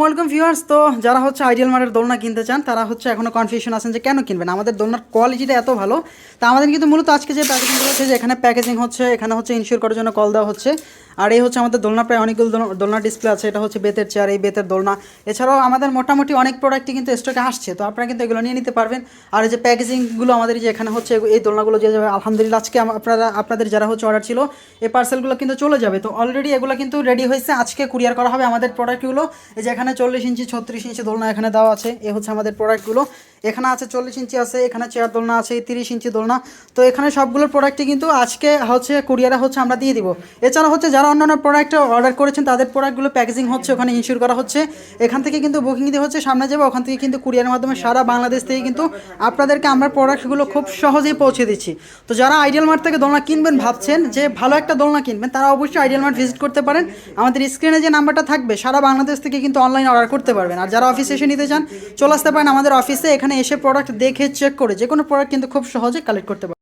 Welcome viewers. তো যারা হচ্ছে আইডিয়াল মার্টের দোলনা কিনতে চান তারা হচ্ছে এখনো কনফিউশন আছেন যে কেন কিনবেন। আমাদের দোলনার কোয়ালিটিটা এত ভালো। তা আমাদের কিন্তু মূলত আজকে যে প্যাকেজিংগুলো হচ্ছে, যে এখানে প্যাকেজিং হচ্ছে, এখানে হচ্ছে ইনশিওর করার জন্য কল দেওয়া হচ্ছে। আর এই হচ্ছে আমাদের দোলনা, প্রায় অনেকগুলো দোলনা ডিসপ্লে আছে। এটা হচ্ছে বেতের চেয়ার, এই বেতের দোলনা। এছাড়াও আমাদের মোটামুটি অনেক প্রোডাক্টই কিন্তু স্টকে আসছে, তো আপনারা কিন্তু এগুলো নিয়ে নিতে পারবেন। আর এই যে প্যাকেজিংগুলো আমাদের যে এখানে হচ্ছে, এই দোলনাগুলো যে যাবে আলহামদুলিল্লাহ, আজকে আপনাদের যারা হচ্ছে অর্ডার ছিল এই পার্সেলগুলো কিন্তু চলে যাবে। তো অলরেডি এগুলো কিন্তু রেডি হয়েছে, আজকে কুরিয়ার করা হবে আমাদের প্রোডাক্টগুলো। এই যে এখানে 40 ইঞ্চি 36 ইঞ্চি দোলনা এখানে দেওয়া আছে, এ হচ্ছে আমাদের প্রোডাক্টগুলো। এখানে আছে 40 ইঞ্চি আছে, এখানে চেয়ার দোলনা আছে, 30 ইঞ্চি দোলনা। তো এখানে সবগুলোর প্রোডাক্টই কিন্তু আজকে হচ্ছে কুরিয়ারে হচ্ছে আমরা দিয়ে দিব। এছাড়া হচ্ছে যারা অন্যান্য প্রোডাক্ট অর্ডার করেছেন তাদের প্রোডাক্টগুলো প্যাকেজিং হচ্ছে, ওখানে ইনশিওর করা হচ্ছে। এখান থেকে কিন্তু বুকিং দিয়ে হচ্ছে সামনে যাবে, ওখান থেকে কিন্তু কুরিয়ারের মাধ্যমে সারা বাংলাদেশ থেকে কিন্তু আপনাদেরকে আমরা প্রোডাক্টগুলো খুব সহজেই পৌঁছে দিচ্ছি। তো যারা আইডিয়াল মার্ট থেকে দোলনা কিনবেন, ভাবছেন যে ভালো একটা দোলনা কিনবেন, তারা অবশ্যই আইডিয়াল মার্ট ভিজিট করতে পারেন। আমাদের স্ক্রিনে যে নাম্বারটা থাকবে, সারা বাংলাদেশ থেকে কিন্তু অনলাইন অর্ডার করতে পারবেন। আর যারা অফিসে এসে নিতে চান, চলে আসতে পারেন আমাদের অফিসে। এখানে এসে প্রোডাক্ট দেখে চেক করে যে কোনো প্রোডাক্ট কিন্তু খুব সহজে কালেক্ট করতে পারেন।